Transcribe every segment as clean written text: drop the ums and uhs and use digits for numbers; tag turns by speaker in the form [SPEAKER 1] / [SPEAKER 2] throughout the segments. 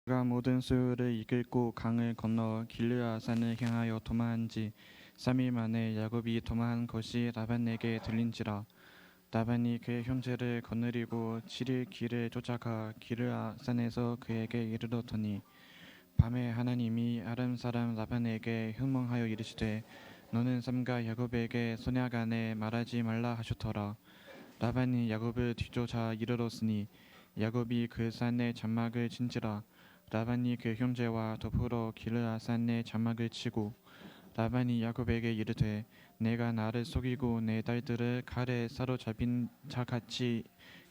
[SPEAKER 1] 그가 모든 소요를 이끌고 강을 건너 길르앗산을 향하여 도망한 지 3일 만에 야곱이 도망한 것이 라반에게 들린지라. 라반이 그의 형제를 거느리고 7일 길을 쫓아가 길르앗산에서 그에게 이르렀더니 밤에 하나님이 아람 사람 라반에게 현몽하여 이르시되 너는 삼가 야곱에게 선약간에 말하지 말라 하셨더라. 라반이 야곱을 뒤쫓아 이르렀으니 야곱이 그 산에 장막을 친지라. 라반이 그 형제와 더불어 길르앗산에 장막을 치고 라반이 야곱에게 이르되 내가 나를 속이고 내 딸들을 칼에 사로잡힌 자같이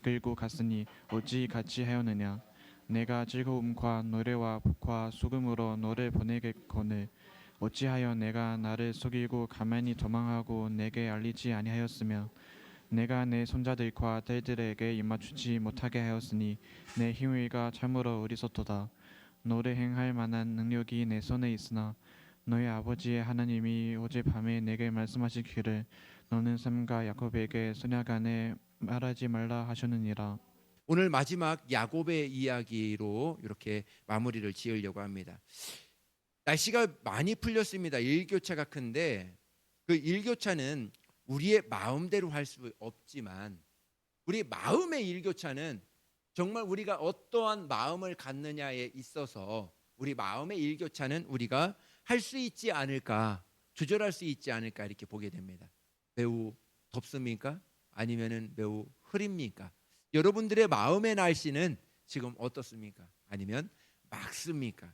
[SPEAKER 1] 끌고 갔으니 어찌 같이 하였느냐. 내가 즐거움과 노래와 복과 수금으로 너를 보내겠거늘 어찌하여 내가 나를 속이고 가만히 도망하고 내게 알리지 아니하였으며 내가 내 손자들과 딸들에게 입맞추지 못하게 하였으니 내 행위가 참으로 어리석도다. 너를 행할 만한 능력이 내 손에 있으나 너의 아버지의 하나님이 어젯밤에 내게 말씀하시기를 너는 삼가 야곱에게 선약간에 말하지 말라 하셨느니라.
[SPEAKER 2] 오늘 마지막 야곱의 이야기로 이렇게 마무리를 지으려고 합니다. 날씨가 많이 풀렸습니다. 일교차가 큰데 그 일교차는 우리의 마음대로 할 수 없지만 우리 마음의 일교차는 정말 우리가 어떠한 마음을 갖느냐에 있어서 우리 마음의 일교차는 우리가 할 수 있지 않을까, 조절할 수 있지 않을까 이렇게 보게 됩니다. 매우 덥습니까? 아니면은 매우 흐립니까? 여러분들의 마음의 날씨는 지금 어떻습니까? 아니면 맑습니까?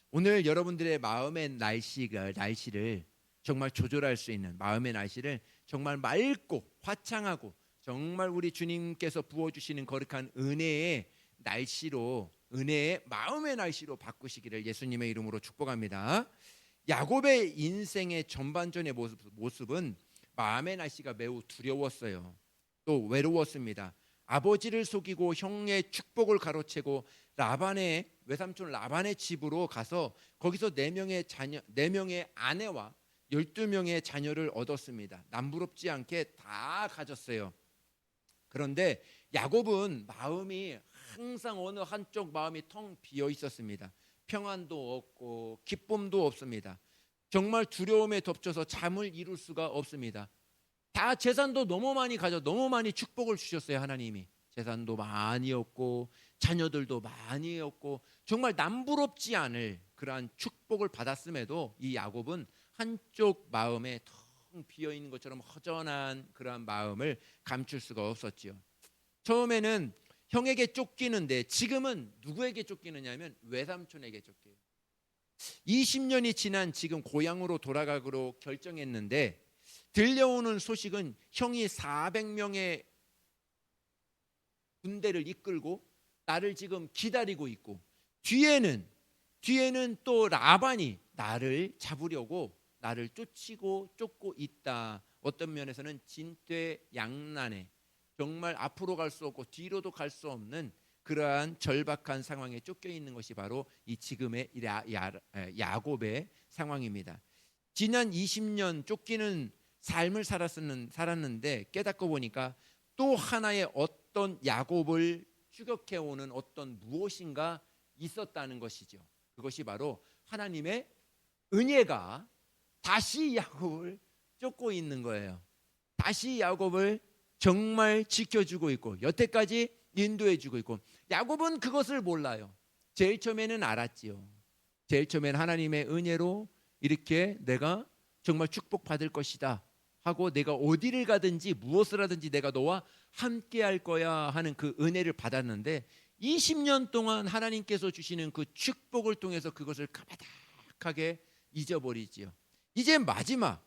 [SPEAKER 2] 오늘 여러분들의 마음의 날씨를 정말 조절할 수 있는 마음의 날씨를 정말 맑고 화창하고 정말 우리 주님께서 부어주시는 거룩한 은혜의 날씨로, 은혜의 마음의 날씨로 바꾸시기를 예수님의 이름으로 축복합니다. 야곱의 인생의 전반전의 모습은 마음의 날씨가 매우 두려웠어요. 또 외로웠습니다. 아버지를 속이고 형의 축복을 가로채고 라반의 외삼촌 라반의 집으로 가서 거기서 네 명의 아내와 12명의 자녀를 얻었습니다. 남부럽지 않게 다 가졌어요. 그런데 야곱은 마음이 항상 어느 한쪽 마음이 텅 비어 있었습니다. 평안도 없고 기쁨도 없습니다. 정말 두려움에 덮쳐서 잠을 이룰 수가 없습니다. 다 재산도 너무 많이 너무 많이 축복을 주셨어요. 하나님이 재산도 많이 얻고 자녀들도 많이 얻고 정말 남부럽지 않을 그러한 축복을 받았음에도 이 야곱은 한쪽 마음에 텅 비어 있는 것처럼 허전한 그러한 마음을 감출 수가 없었지요. 처음에는 형에게 쫓기는데 지금은 누구에게 쫓기느냐면 외삼촌에게 쫓겨요. 20년이 지난 지금 고향으로 돌아가기로 결정했는데 들려오는 소식은 형이 400명의 군대를 이끌고 나를 지금 기다리고 있고 뒤에는 또 라반이 나를 잡으려고 나를 쫓고 있다. 어떤 면에서는 진퇴양난에 정말 앞으로 갈 수 없고 뒤로도 갈 수 없는 그러한 절박한 상황에 쫓겨 있는 것이 바로 이 지금의 야곱의 상황입니다. 지난 20년 쫓기는 삶을 살았는데 깨닫고 보니까 또 하나의 어떤 야곱을 추격해오는 어떤 무엇인가 있었다는 것이죠. 그것이 바로 하나님의 은혜가 다시 야곱을 쫓고 있는 거예요. 다시 야곱을 정말 지켜주고 있고 여태까지 인도해주고 있고 야곱은 그것을 몰라요. 제일 처음에는 알았지요. 제일 처음에는 하나님의 은혜로 이렇게 내가 정말 축복받을 것이다 하고 내가 어디를 가든지 무엇을 하든지 내가 너와 함께 할 거야 하는 그 은혜를 받았는데 20년 동안 하나님께서 주시는 그 축복을 통해서 그것을 가마닥하게 잊어버리지요. 이제 마지막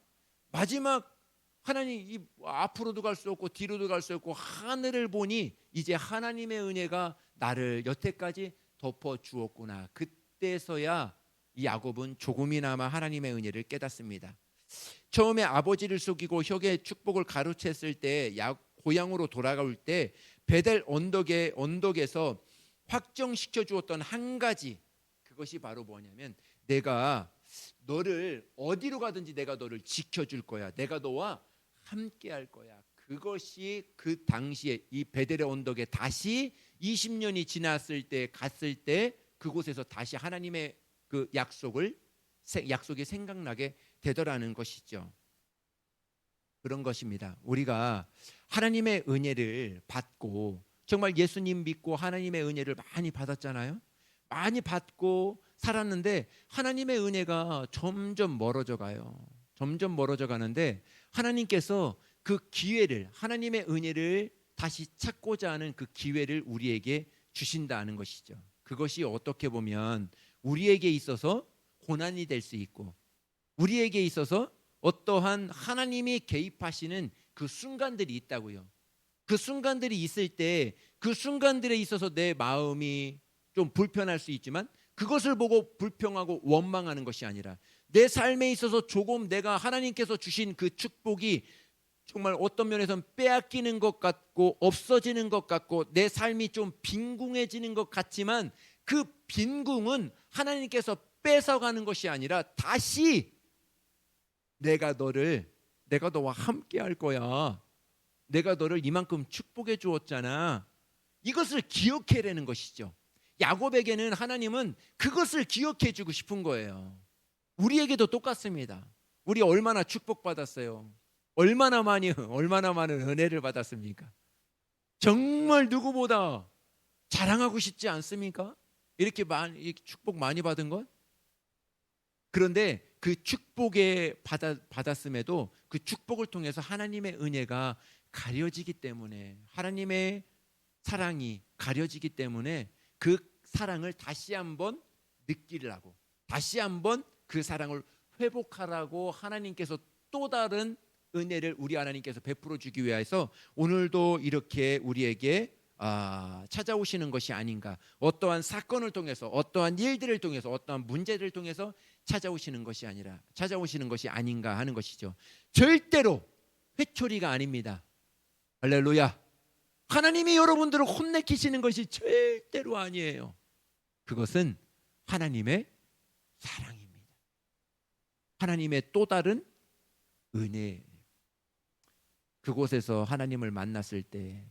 [SPEAKER 2] 하나님 앞으로도 갈 수 없고 뒤로도 갈 수 없고 하늘을 보니 이제 하나님의 은혜가 나를 여태까지 덮어 주었구나. 그때서야 이 야곱은 조금이나마 하나님의 은혜를 깨닫습니다. 처음에 아버지를 속이고 형의 축복을 가로챘을 때 고향으로 돌아올 때 베델 언덕에서 확정시켜 주었던 한 가지, 그것이 바로 뭐냐면 내가 너를 어디로 가든지 내가 너를 지켜줄 거야. 내가 너와 함께 할 거야. 그것이 그 당시에 이 베델의 언덕에 다시 20년이 지났을 때 갔을 때 그곳에서 다시 하나님의 그 약속이 생각나게 되더라는 것이죠. 그런 것입니다. 우리가 하나님의 은혜를 받고 정말 예수님 믿고 하나님의 은혜를 많이 받았잖아요. 많이 받고 살았는데 하나님의 은혜가 점점 멀어져 가요. 점점 멀어져 가는데 하나님께서 그 기회를, 하나님의 은혜를 다시 찾고자 하는 그 기회를 우리에게 주신다는 것이죠. 그것이 어떻게 보면 우리에게 있어서 고난이 될 수 있고, 우리에게 있어서 어떠한 하나님이 개입하시는 그 순간들이 있다고요. 그 순간들이 있을 때 그 순간들에 있어서 내 마음이 좀 불편할 수 있지만 그것을 보고 불평하고 원망하는 것이 아니라 내 삶에 있어서 조금 내가 하나님께서 주신 그 축복이 정말 어떤 면에서는 빼앗기는 것 같고 없어지는 것 같고 내 삶이 좀 빈궁해지는 것 같지만 그 빈궁은 하나님께서 뺏어가는 것이 아니라 다시 내가 너와 함께 할 거야. 내가 너를 이만큼 축복해 주었잖아. 이것을 기억해내는 것이죠. 야곱에게는 하나님은 그것을 기억해 주고 싶은 거예요. 우리에게도 똑같습니다. 우리 얼마나 축복받았어요. 얼마나 많은 은혜를 받았습니까? 정말 누구보다 자랑하고 싶지 않습니까? 이렇게 축복 많이 받은 것? 그런데 그 축복에 받았음에도 그 축복을 통해서 하나님의 은혜가 가려지기 때문에, 하나님의 사랑이 가려지기 때문에 그 사랑을 다시 한번 느끼려고, 다시 한번 그 사랑을 회복하라고 하나님께서 또 다른 은혜를 우리 하나님께서 베풀어 주기 위해서 오늘도 이렇게 우리에게 찾아오시는 것이 아닌가. 어떠한 사건을 통해서, 어떠한 일들을 통해서, 어떠한 문제를 통해서 찾아오시는 것이 아닌가 하는 것이죠. 절대로 회초리가 아닙니다. 할렐루야. 하나님이 여러분들을 혼내키시는 것이 절대로 아니에요. 그것은 하나님의 사랑입니다. 하나님의 또 다른 은혜. 그곳에서 하나님을 만났을 때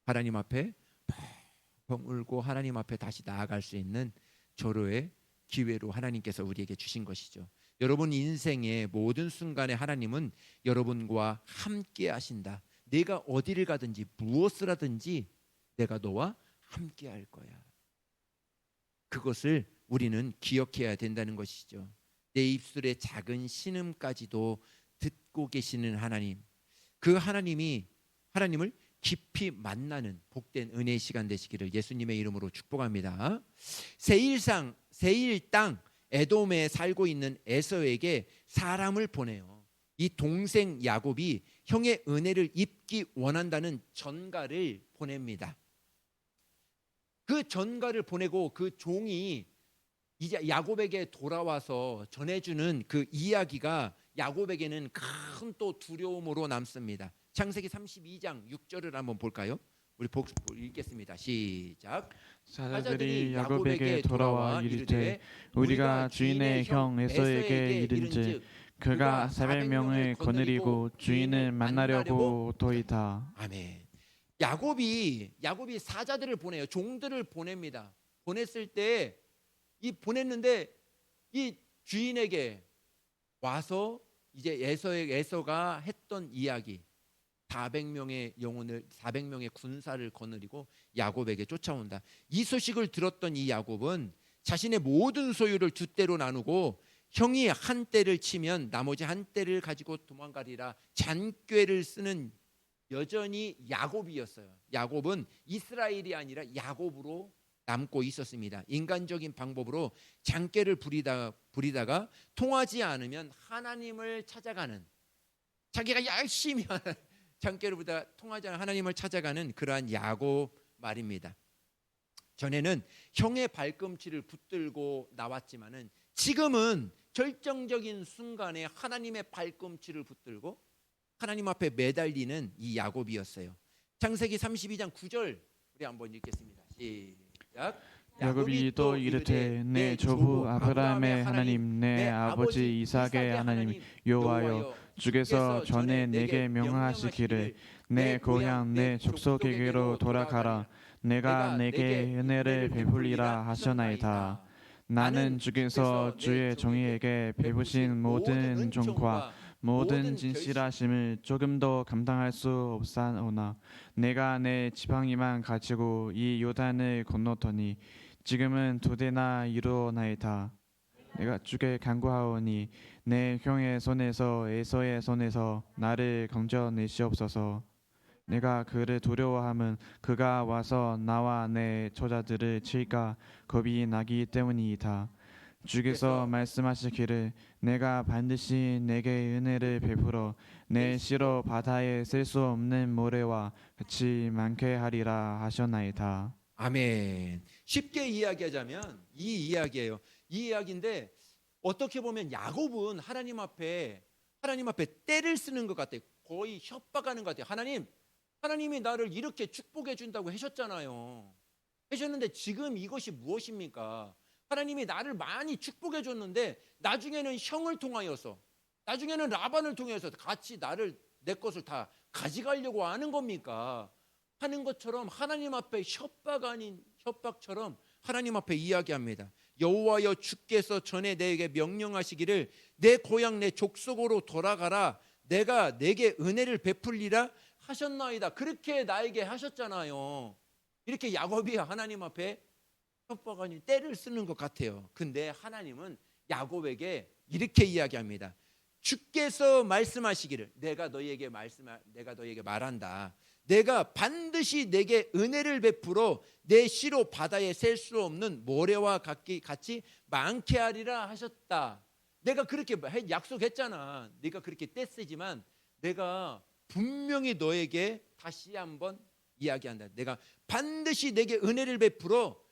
[SPEAKER 2] 하나님 앞에 펑 울고 하나님 앞에 다시 나아갈 수 있는 절호의 기회로 하나님께서 우리에게 주신 것이죠. 여러분 인생의 모든 순간에 하나님은 여러분과 함께 하신다. 내가 어디를 가든지 무엇을 하든지 내가 너와 함께 할 거야. 그것을 우리는 기억해야 된다는 것이죠. 내 입술의 작은 신음까지도 듣고 계시는 하나님, 그 하나님을 깊이 만나는 복된 은혜의 시간 되시기를 예수님의 이름으로 축복합니다. 세일 땅 에돔에 살고 있는 에서에게 사람을 보내요. 이 동생 야곱이 형의 은혜를 입기 원한다는 전가를 보냅니다. 그 전가를 보내고 그 종이 이제 야곱에게 돌아와서 전해주는 그 이야기가 야곱에게는 큰 또 두려움으로 남습니다. 창세기 32장 6절을 한번 볼까요? 우리 읽겠습니다. 시작.
[SPEAKER 1] 사자들이 야곱에게 돌아와 이르되 우리가 주인의 형 에서에게 이른즉 그가 400명을 거느리고 주인을 만나려고 오토이다.
[SPEAKER 2] 아멘. 야곱이 사자들을 보내요. 종들을 보냅니다. 보냈을 때 보냈는데 이 주인에게 와서 이제 에서가 했던 이야기, 400명의 군사를 거느리고 야곱에게 쫓아온다. 이 소식을 들었던 이 야곱은 자신의 모든 소유를 두 떼로 나누고 형이 한 떼를 치면 나머지 한 떼를 가지고 도망가리라 잔꾀를 쓰는 여전히 야곱이었어요. 야곱은 이스라엘이 아니라 야곱으로 남고 있었습니다. 인간적인 방법으로 잔꾀를 부리다가 통하지 않으면 하나님을 찾아가는, 자기가 열심히 잔꾀를 부리다가 통하지 않으면 하나님을 찾아가는 그러한 야곱 말입니다. 전에는 형의 발꿈치를 붙들고 나왔지만은 지금은 결정적인 순간에 하나님의 발꿈치를 붙들고 하나님 앞에 매달리는 이 야곱이었어요. 창세기 32장 9절 우리 한번 읽겠습니다. 시작.
[SPEAKER 1] 야곱이 또 이르되 내 조부 아브라함의 하나님 내 아버지 이삭의 하나님 여호와여 주께서 전에 내게 명하시기를 내 고향 내 족속에게로 돌아가라 내가 내게 은혜를 베풀리라 하셨나이다. 나는 주께서 주의 종이에게 베푸신 모든 은총과 모든 진실하심을 조금도 감당할 수 없사오나 내가 내 지팡이만 가지고 이 요단을 건넜더니 지금은 2대나 이루어나이다. 내가 주께 간구하오니 내 형의 손에서 에서의 손에서 나를 건져내시옵소서. 내가 그를 두려워함은 그가 와서 나와 내 처자들을 칠까 겁이 나기 때문이다. 주께서 말씀하시기를 내가 반드시 내게 은혜를 베풀어 내 씨로 바다에 셀 수 없는 모래와 같이 많게 하리라 하셨나이다.
[SPEAKER 2] 아멘. 쉽게 이야기하자면 이 이야기예요. 이 이야기인데 어떻게 보면 야곱은 하나님 앞에 떼를 쓰는 것 같아요. 거의 협박하는 것 같아요. 하나님이 나를 이렇게 축복해 준다고 하셨잖아요. 하셨는데 지금 이것이 무엇입니까? 하나님이 나를 많이 축복해 줬는데 나중에는 형을 통하여서, 나중에는 라반을 통해서 같이 내 것을 다 가져가려고 하는 겁니까? 하는 것처럼 하나님 앞에 협박 아닌 협박처럼 하나님 앞에 이야기합니다. 여호와여 주께서 전에 내게 명령하시기를 내 고향 내 족속으로 돌아가라. 내가 내게 은혜를 베풀리라 하셨나이다. 그렇게 나에게 하셨잖아요. 이렇게 야곱이 하나님 앞에 협박 아닌 떼를 쓰는 것 같아요. 근데 하나님은 야곱에게 이렇게 이야기합니다. 주께서 말씀하시기를 내가 너희에게 말한다. 내가 반드시 내게 은혜를 베풀어 내 씨로 바다에 셀 수 없는 모래와 같이 많게 하리라 하셨다. 내가 그렇게 약속했잖아. 네가 그렇게 떼쓰지만 내가 분명히 너에게 다시 한번 이야기한다. 내가 반드시 내게 은혜를 베풀어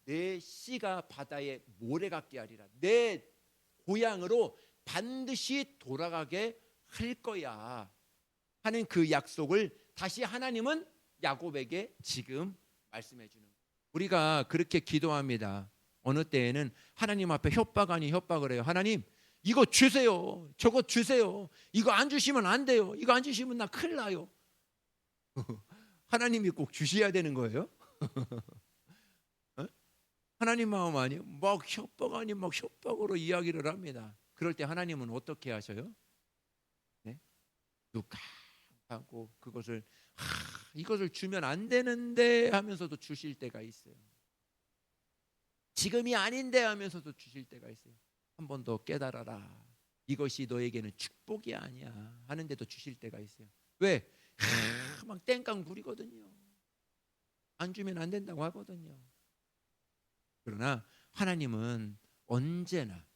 [SPEAKER 2] 내 씨가 바다에 모래 같게 하리라. 내 고향으로 반드시 돌아가게 할 거야 하는 그 약속을 다시 하나님은 야곱에게 지금 말씀해 주는 거예요. 우리가 그렇게 기도합니다. 어느 때에는 하나님 앞에 협박 아닌 협박을 해요. 하나님 이거 주세요. 저거 주세요. 이거 안 주시면 안 돼요. 이거 안 주시면 나 큰일 나요. 하나님이 꼭 주셔야 되는 거예요? 하나님 마음 아니에요? 막 협박 아닌 막 협박으로 이야기를 합니다. 그럴 때 하나님은 어떻게 하셔요? 네? 하고 그것을 이것을 주면 안 되는데 하면서도 주실 때가 있어요. 지금이 아닌데 하면서도 주실 때가 있어요. 한 번 더 깨달아라. 이것이 너에게는 축복이 아니야 하는데도 주실 때가 있어요. 왜? 막 땡깡 부리거든요. 안 주면 안 된다고 하거든요. 그러나 하나님은 언제나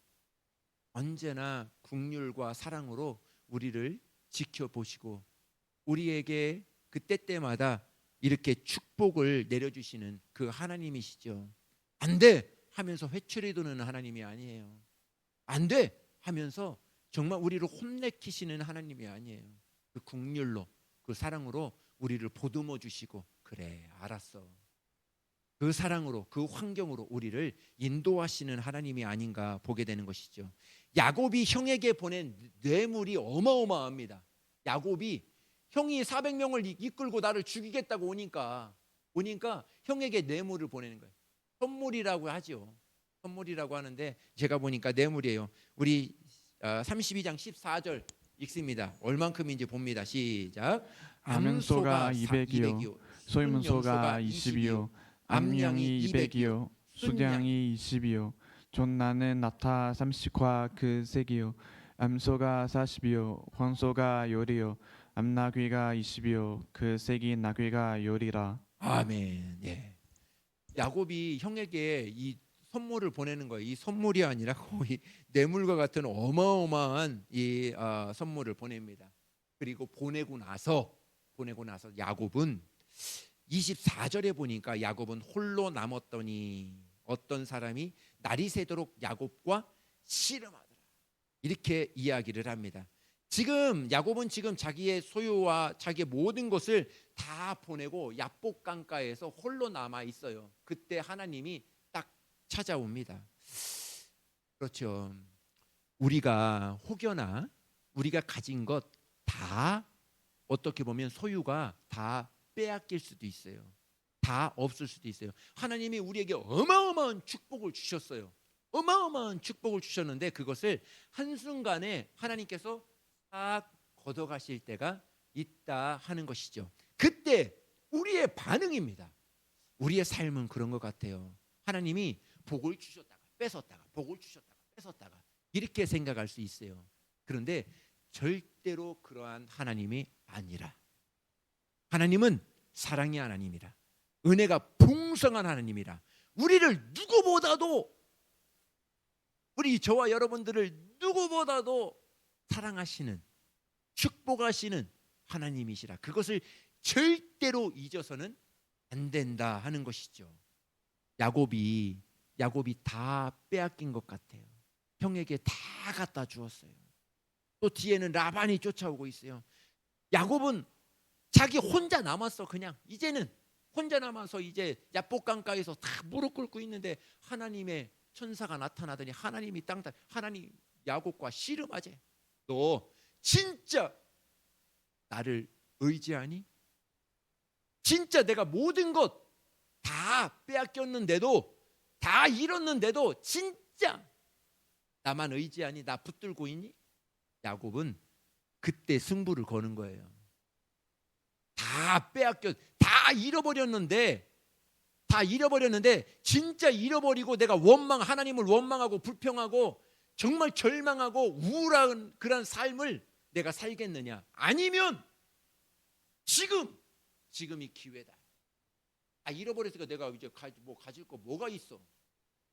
[SPEAKER 2] 긍휼과 사랑으로 우리를 지켜보시고 우리에게 그 때때마다 이렇게 축복을 내려주시는 그 하나님이시죠. 안 돼 하면서 회초리 도는 하나님이 아니에요. 안 돼 하면서 정말 우리를 혼내키시는 하나님이 아니에요. 그 긍휼로 그 사랑으로 우리를 보듬어 주시고 그래 알았어. 그 사랑으로 그 환경으로 우리를 인도하시는 하나님이 아닌가 보게 되는 것이죠. 야곱이 형에게 보낸 뇌물이 어마어마합니다. 야곱이 형이 400명을 이끌고 나를 죽이겠다고 오니까 형에게 뇌물을 보내는 거예요. 선물이라고 하죠. 선물이라고 하는데 제가 보니까 뇌물이에요. 우리 32장 14절 읽습니다. 얼만큼인지 봅니다. 시작.
[SPEAKER 1] 암소가 200이요 소이문소가 20이요 암양이 200이요 수량이 20이요 존나는 낙타 30과 그 색이요 암소가 40이요 황소가 10이요 암나귀가 20이요 그 색이 나귀가 10이라.
[SPEAKER 2] 아멘. 예. 야곱이 형에게 이 선물을 보내는 거예요. 이 선물이 아니라 거의 뇌물과 같은 어마어마한 이 선물을 보냅니다. 그리고 보내고 나서 야곱은 24절에 보니까 야곱은 홀로 남았더니 어떤 사람이 날이 새도록 야곱과 씨름하더라. 이렇게 이야기를 합니다. 지금 야곱은 자기의 소유와 자기의 모든 것을 다 보내고 야복 강가에서 홀로 남아 있어요. 그때 하나님이 딱 찾아옵니다. 그렇죠. 우리가 혹여나 우리가 가진 것 다 어떻게 보면 소유가 다 빼앗길 수도 있어요. 다 없을 수도 있어요. 하나님이 우리에게 어마어마한 축복을 주셨어요. 어마어마한 축복을 주셨는데 그것을 한순간에 하나님께서 싹 걷어가실 때가 있다 하는 것이죠. 그때 우리의 반응입니다. 우리의 삶은 그런 것 같아요. 하나님이 복을 주셨다가 뺏었다가 복을 주셨다가 뺏었다가 이렇게 생각할 수 있어요. 그런데 절대로 그러한 하나님이 아니라, 하나님은 사랑의 하나님이라, 은혜가 풍성한 하나님이라, 우리를 누구보다도, 우리 저와 여러분들을 누구보다도 사랑하시는, 축복하시는 하나님이시라, 그것을 절대로 잊어서는 안 된다 하는 것이죠. 야곱이 다 빼앗긴 것 같아요. 형에게 다 갖다 주었어요. 또 뒤에는 라반이 쫓아오고 있어요. 야곱은 자기 혼자 남았어. 그냥 이제는 혼자 남아서 이제 야복강가에서 다 무릎 꿇고 있는데 하나님의 천사가 나타나더니 하나님이 하나님 야곱과 씨름하재. 너 진짜 나를 의지하니? 진짜 내가 모든 것 다 빼앗겼는데도, 다 잃었는데도 진짜 나만 의지하니? 나 붙들고 있니? 야곱은 그때 승부를 거는 거예요. 다 빼앗겨, 다 잃어버렸는데 진짜 잃어버리고 내가 하나님을 원망하고 불평하고 정말 절망하고 우울한 그런 삶을 내가 살겠느냐? 아니면 지금이 기회다. 잃어버렸으니까 내가 이제 가질 거 뭐가 있어?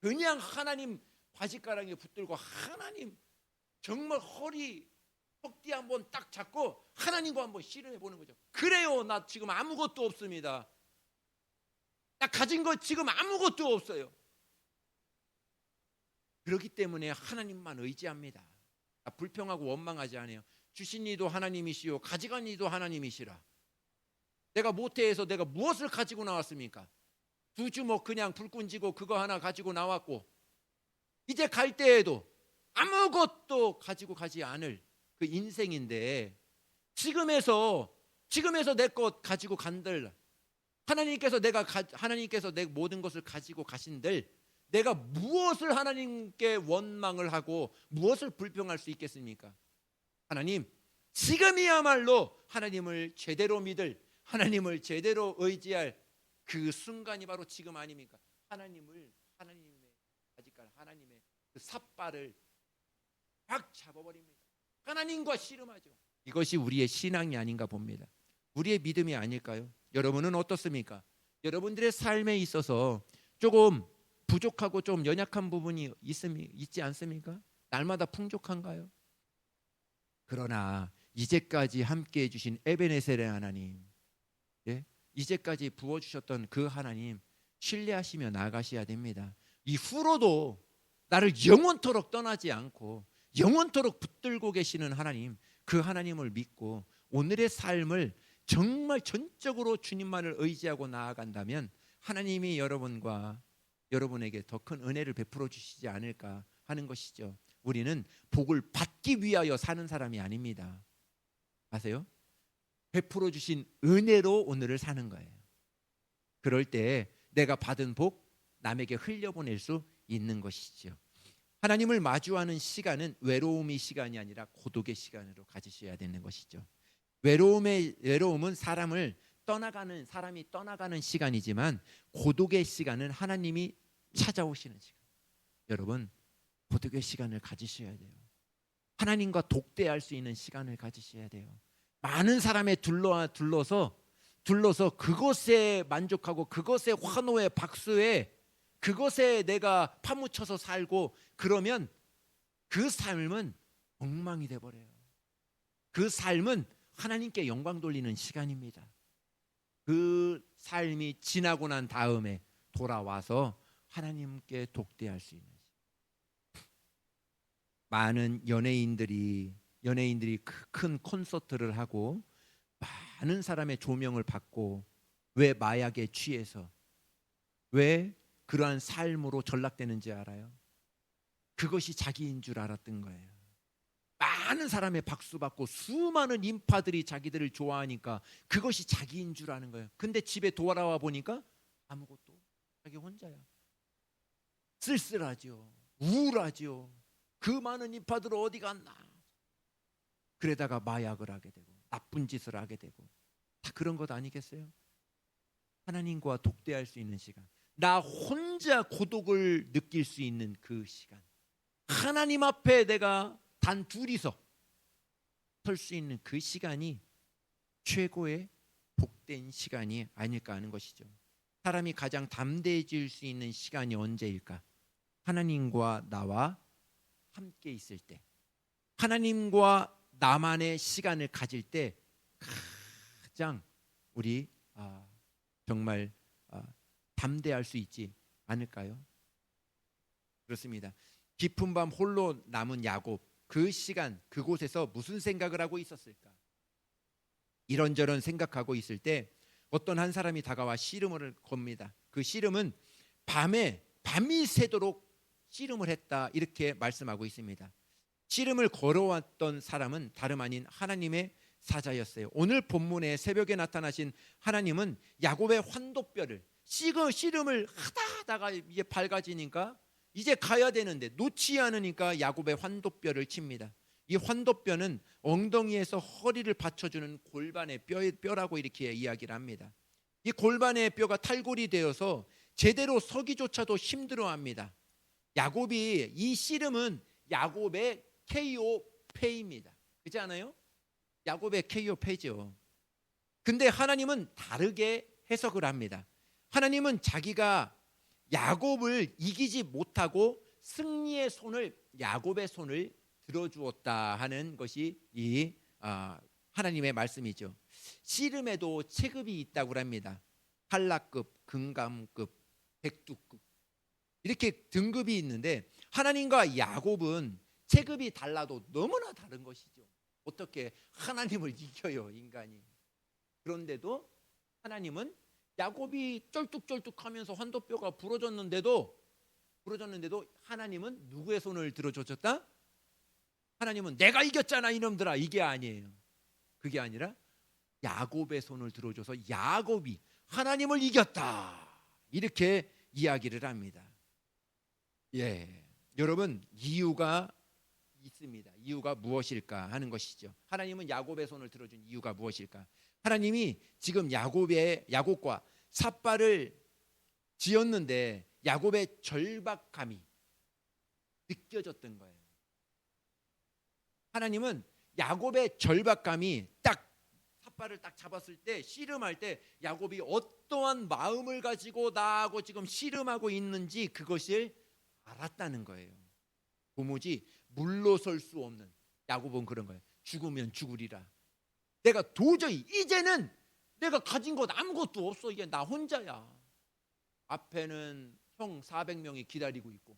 [SPEAKER 2] 그냥 하나님 바지가랑이에 붙들고 하나님 정말 턱뒤 한번 딱 잡고 하나님과 한번 씨름해 보는 거죠. 그래요, 나 지금 아무것도 없습니다. 나 가진 거 지금 아무것도 없어요. 그렇기 때문에 하나님만 의지합니다. 불평하고 원망하지 않아요. 주신 이도 하나님이시요 가져간 이도 하나님이시라. 내가 모태에서 내가 무엇을 가지고 나왔습니까? 2주먹 그냥 불끈 지고 그거 하나 가지고 나왔고, 이제 갈 때에도 아무것도 가지고 가지 않을 그 인생인데, 지금에서 내 것 가지고 간들, 하나님께서 내 모든 것을 가지고 가신들, 내가 무엇을 하나님께 원망을 하고 무엇을 불평할 수 있겠습니까? 하나님, 지금이야말로 하나님을 제대로 믿을, 하나님을 제대로 의지할 그 순간이 바로 지금 아닙니까? 하나님의 아직까지 하나님의 그 삿발을 확 잡아버립니다. 하나님과 씨름하죠. 이것이 우리의 신앙이 아닌가 봅니다. 우리의 믿음이 아닐까요? 여러분은 어떻습니까? 여러분들의 삶에 있어서 조금 부족하고 좀 연약한 부분이 있지 않습니까? 날마다 풍족한가요? 그러나 이제까지 함께해 주신 에베네셀의 하나님, 이제까지 부어주셨던 그 하나님 신뢰하시며 나가셔야 됩니다. 이후로도 나를 영원토록 떠나지 않고 영원토록 붙들고 계시는 하나님, 그 하나님을 믿고 오늘의 삶을 정말 전적으로 주님만을 의지하고 나아간다면 하나님이 여러분에게 더 큰 은혜를 베풀어 주시지 않을까 하는 것이죠. 우리는 복을 받기 위하여 사는 사람이 아닙니다. 아세요? 베풀어 주신 은혜로 오늘을 사는 거예요. 그럴 때 내가 받은 복 남에게 흘려보낼 수 있는 것이죠. 하나님을 마주하는 시간은 외로움의 시간이 아니라 고독의 시간으로 가지셔야 되는 것이죠. 외로움은 사람이 떠나가는 시간이지만 고독의 시간은 하나님이 찾아오시는 시간. 여러분, 고독의 시간을 가지셔야 돼요. 하나님과 독대할 수 있는 시간을 가지셔야 돼요. 많은 사람에 둘러서 그것에 만족하고 그것에 환호에 박수에 그것에 내가 파묻혀서 살고 그러면 그 삶은 엉망이 돼버려요. 그 삶은 하나님께 영광 돌리는 시간입니다. 그 삶이 지나고 난 다음에 돌아와서 하나님께 독대할 수 있는 시간. 많은 연예인들이 큰 콘서트를 하고 많은 사람의 조명을 받고 왜 마약에 취해서 왜 그러한 삶으로 전락되는지 알아요? 그것이 자기인 줄 알았던 거예요. 많은 사람의 박수 받고 수많은 인파들이 자기들을 좋아하니까 그것이 자기인 줄 아는 거예요. 근데 집에 돌아와 보니까 아무것도 자기 혼자야. 쓸쓸하죠. 우울하죠. 그 많은 이파들 어디 갔나. 그러다가 마약을 하게 되고 나쁜 짓을 하게 되고 다 그런 것 아니겠어요? 하나님과 독대할 수 있는 시간, 나 혼자 고독을 느낄 수 있는 그 시간, 하나님 앞에 내가 단 둘이서 설 수 있는 그 시간이 최고의 복된 시간이 아닐까 하는 것이죠. 사람이 가장 담대해질 수 있는 시간이 언제일까? 하나님과 나와 함께 있을 때, 하나님과 나만의 시간을 가질 때 가장 우리 정말 담대할 수 있지 않을까요? 그렇습니다. 깊은 밤 홀로 남은 야곱, 그 시간 그곳에서 무슨 생각을 하고 있었을까? 이런저런 생각하고 있을 때 어떤 한 사람이 다가와 씨름을 겁니다. 그 씨름은 밤이 새도록 씨름을 했다, 이렇게 말씀하고 있습니다. 씨름을 걸어왔던 사람은 다름 아닌 하나님의 사자였어요. 오늘 본문에 새벽에 나타나신 하나님은 야곱의 환도뼈를 씨름을 하다가 이제 밝아지니까 이제 가야 되는데 놓지 않으니까 야곱의 환도뼈를 칩니다. 이 환도뼈는 엉덩이에서 허리를 받쳐주는 골반의 뼈라고 이렇게 이야기를 합니다. 이 골반의 뼈가 탈골이 되어서 제대로 서기조차도 힘들어합니다. 야곱이 이 씨름은 야곱의 KO패입니다. 그렇지 않아요? 야곱의 KO패죠. 근데 하나님은 다르게 해석을 합니다. 하나님은 자기가 야곱을 이기지 못하고 승리의 손을, 야곱의 손을 들어주었다 하는 것이 이 하나님의 말씀이죠. 씨름에도 체급이 있다고 합니다. 한라급, 금감급, 백두급, 이렇게 등급이 있는데 하나님과 야곱은 체급이 달라도 너무나 다른 것이죠. 어떻게 하나님을 이겨요, 인간이. 그런데도 하나님은 야곱이 쩔뚝쩔뚝하면서 환도뼈가 부러졌는데도 하나님은 누구의 손을 들어줬다? 하나님은 내가 이겼잖아 이놈들아, 이게 아니에요. 그게 아니라 야곱의 손을 들어줘서 야곱이 하나님을 이겼다, 이렇게 이야기를 합니다. 여러분, 이유가 있습니다. 이유가 무엇일까 하는 것이죠. 하나님은 야곱의 손을 들어준 이유가 무엇일까? 하나님이 지금 야곱과 삿발을 지었는데 야곱의 절박감이 느껴졌던 거예요. 하나님은 야곱의 절박감이 딱 삿발을 딱 잡았을 때, 씨름할 때 야곱이 어떠한 마음을 가지고 나하고 지금 씨름하고 있는지 그것을 알았다는 거예요. 도무지 물러설 수 없는, 야곱은 그런 거예요. 죽으면 죽으리라. 내가 도저히 이제는 내가 가진 것 아무것도 없어. 이게 나 혼자야. 앞에는 형 400명이 기다리고 있고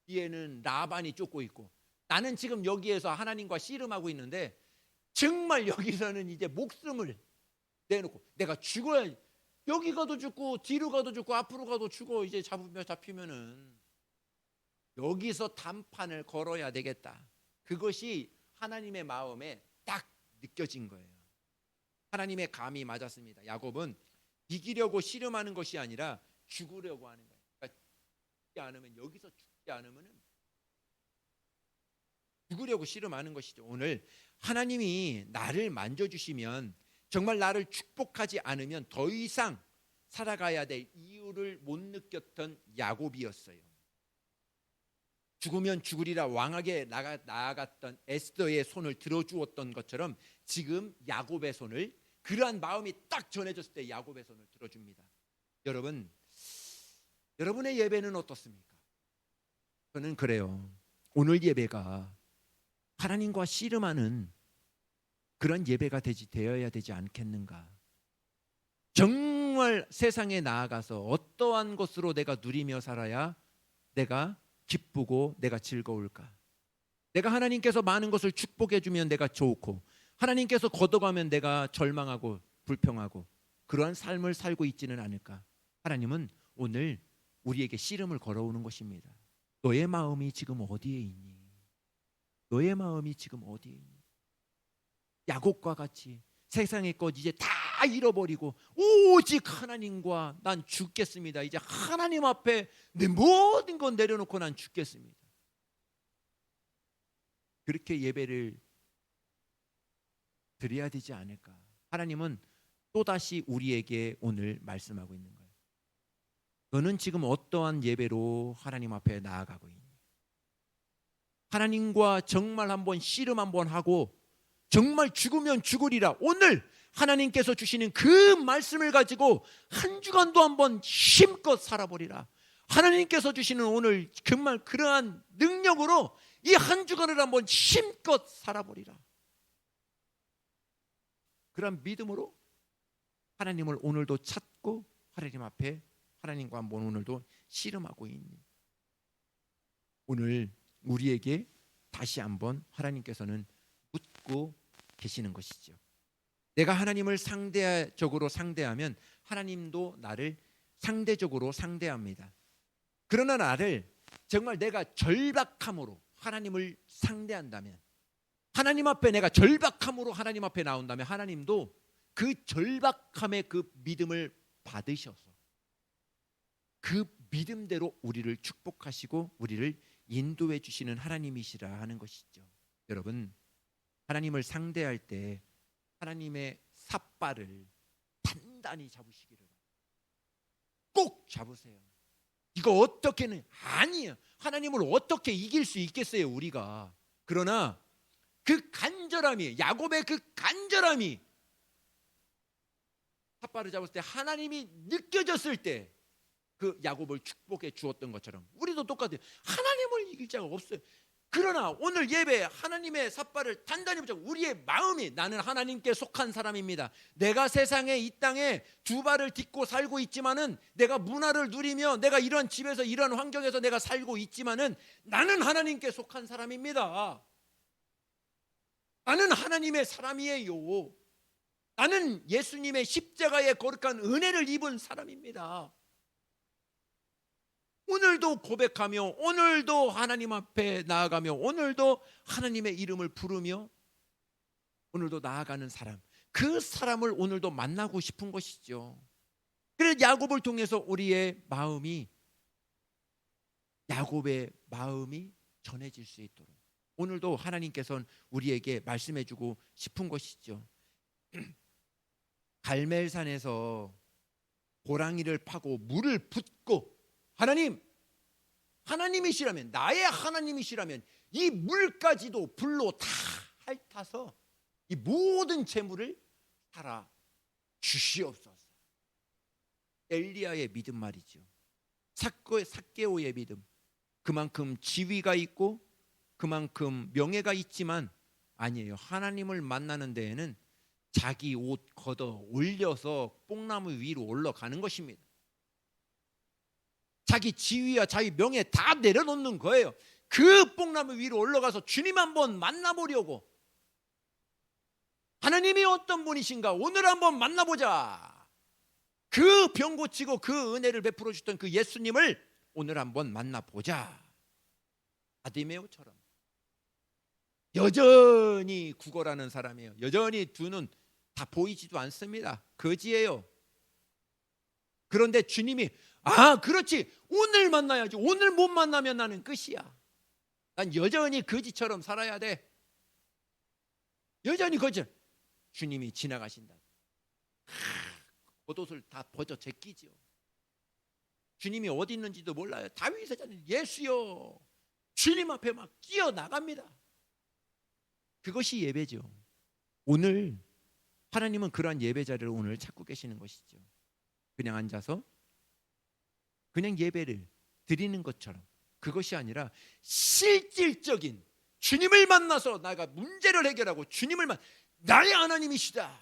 [SPEAKER 2] 뒤에는 라반이 쫓고 있고 나는 지금 여기에서 하나님과 씨름하고 있는데 정말 여기서는 이제 목숨을 내놓고 내가 죽어야, 여기 가도 죽고 뒤로 가도 죽고 앞으로 가도 죽어. 이제 잡히면은 여기서 단판을 걸어야 되겠다. 그것이 하나님의 마음에 딱 느껴진 거예요. 하나님의 감이 맞았습니다. 야곱은 이기려고 씨름하는 것이 아니라 죽으려고 하는 거예요. 그러니까 죽지 않으면, 여기서 죽지 않으면 죽으려고 씨름하는 것이죠. 오늘 하나님이 나를 만져주시면, 정말 나를 축복하지 않으면 더 이상 살아가야 될 이유를 못 느꼈던 야곱이었어요. 죽으면 죽으리라 왕에게 나아갔던 에스더의 손을 들어주었던 것처럼 지금 야곱의 손을, 그러한 마음이 딱 전해졌을 때 야곱의 손을 들어줍니다. 여러분, 여러분의 예배는 어떻습니까? 저는 그래요. 오늘 예배가 하나님과 씨름하는 그런 예배가 되어야 되지 않겠는가? 정말 세상에 나아가서 어떠한 것으로 내가 누리며 살아야 내가 기쁘고 내가 즐거울까? 내가 하나님께서 많은 것을 축복해 주면 내가 좋고, 하나님께서 걷어가면 내가 절망하고 불평하고, 그러한 삶을 살고 있지는 않을까? 하나님은 오늘 우리에게 씨름을 걸어오는 것입니다. 너의 마음이 지금 어디에 있니? 너의 마음이 지금 어디에 있니? 야곱과 같이 세상의 것 이제 다 다 잃어버리고 오직 하나님과 난 죽겠습니다. 이제 하나님 앞에 내 모든 건 내려놓고 난 죽겠습니다. 그렇게 예배를 드려야 되지 않을까? 하나님은 또다시 우리에게 오늘 말씀하고 있는 거예요. 너는 지금 어떠한 예배로 하나님 앞에 나아가고 있니? 하나님과 정말 한번 씨름 한번 하고 정말 죽으면 죽으리라. 오늘 하나님께서 주시는 그 말씀을 가지고 한 주간도 한번 힘껏 살아보리라. 하나님께서 주시는 오늘 정말 그러한 능력으로 이 한 주간을 한번 힘껏 살아보리라. 그런 믿음으로 하나님을 오늘도 찾고 하나님 앞에 하나님과 한번 오늘도 씨름하고 있니? 오늘 우리에게 다시 한번 하나님께서는 묻고 계시는 것이죠. 내가 하나님을 상대적으로 상대하면 하나님도 나를 상대적으로 상대합니다. 그러나 나를 정말 내가 절박함으로 하나님을 상대한다면, 하나님 앞에 내가 절박함으로 하나님 앞에 나온다면 하나님도 그 절박함의 그 믿음을 받으셔서 그 믿음대로 우리를 축복하시고 우리를 인도해 주시는 하나님이시라 하는 것이죠. 여러분, 하나님을 상대할 때 하나님의 삿발을 단단히 잡으시기를 꼭 잡으세요. 이거 어떻게는 아니에요. 하나님을 어떻게 이길 수 있겠어요, 우리가. 그러나 그 간절함이, 야곱의 그 간절함이 삿발을 잡았을 때 하나님이 느껴졌을 때 그 야곱을 축복해 주었던 것처럼 우리도 똑같아요. 하나님을 이길 자가 없어요. 그러나 오늘 예배에 하나님의 삿발을 단단히 붙잡고 우리의 마음이 나는 하나님께 속한 사람입니다. 내가 세상에 이 땅에 두 발을 딛고 살고 있지만은 내가 문화를 누리며 내가 이런 집에서 이런 환경에서 내가 살고 있지만은 나는 하나님께 속한 사람입니다. 나는 하나님의 사람이에요. 나는 예수님의 십자가의 거룩한 은혜를 입은 사람입니다. 오늘도 고백하며 오늘도 하나님 앞에 나아가며 오늘도 하나님의 이름을 부르며 오늘도 나아가는 사람, 그 사람을 오늘도 만나고 싶은 것이죠. 그래서 야곱을 통해서 우리의 마음이, 야곱의 마음이 전해질 수 있도록 오늘도 하나님께서는 우리에게 말씀해주고 싶은 것이죠. 갈멜산에서 호랑이를 파고 물을 붓고 하나님, 하나님이시라면, 나의 하나님이시라면 이 물까지도 불로 다 핥아서 이 모든 재물을 살아 주시옵소서. 엘리야의 믿음 말이죠. 삭개오의 믿음. 그만큼 지위가 있고 그만큼 명예가 있지만 아니에요. 하나님을 만나는 데에는 자기 옷 걷어 올려서 뽕나무 위로 올라가는 것입니다. 자기 지위와 자기 명예 다 내려놓는 거예요. 그 뽕나무 위로 올라가서 주님 한번 만나보려고, 하나님이 어떤 분이신가 오늘 한번 만나보자. 그 병 고치고 그 은혜를 베풀어 주셨던 그 예수님을 오늘 한번 만나보자. 바디메오처럼 여전히 구걸하는 사람이에요. 여전히 두 눈 다 보이지도 않습니다. 거지예요. 그런데 주님이 그렇지, 오늘 만나야지. 오늘 못 만나면 나는 끝이야. 난 여전히 거지처럼 살아야 돼. 여전히 거지. 주님이 지나가신다. 겉옷을 다 벗어 제끼죠. 주님이 어디 있는지도 몰라요. 다윗의 자는 예수여, 주님 앞에 막 뛰어나갑니다. 그것이 예배죠. 오늘 하나님은 그러한 예배 자리를 오늘 찾고 계시는 것이죠. 그냥 앉아서 그냥 예배를 드리는 것처럼, 그것이 아니라 실질적인 주님을 만나서 내가 문제를 해결하고 주님을 나의 하나님이시다.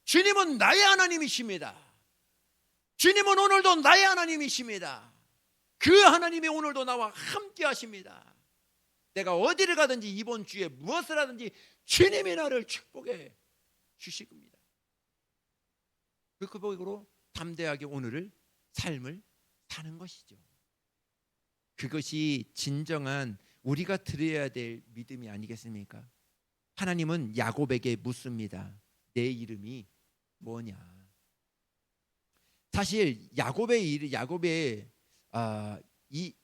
[SPEAKER 2] 주님은 나의 하나님이십니다. 주님은 오늘도 나의 하나님이십니다. 그 하나님이 오늘도 나와 함께 하십니다. 내가 어디를 가든지 이번 주에 무엇을 하든지 주님이 나를 축복해 주실 겁니다. 그 고백으로 담대하게 오늘을 삶을 사는 것이죠. 그것이 진정한 우리가 드려야 될 믿음이 아니겠습니까? 하나님은 야곱에게 묻습니다. 내 이름이 뭐냐? 사실 야곱의 이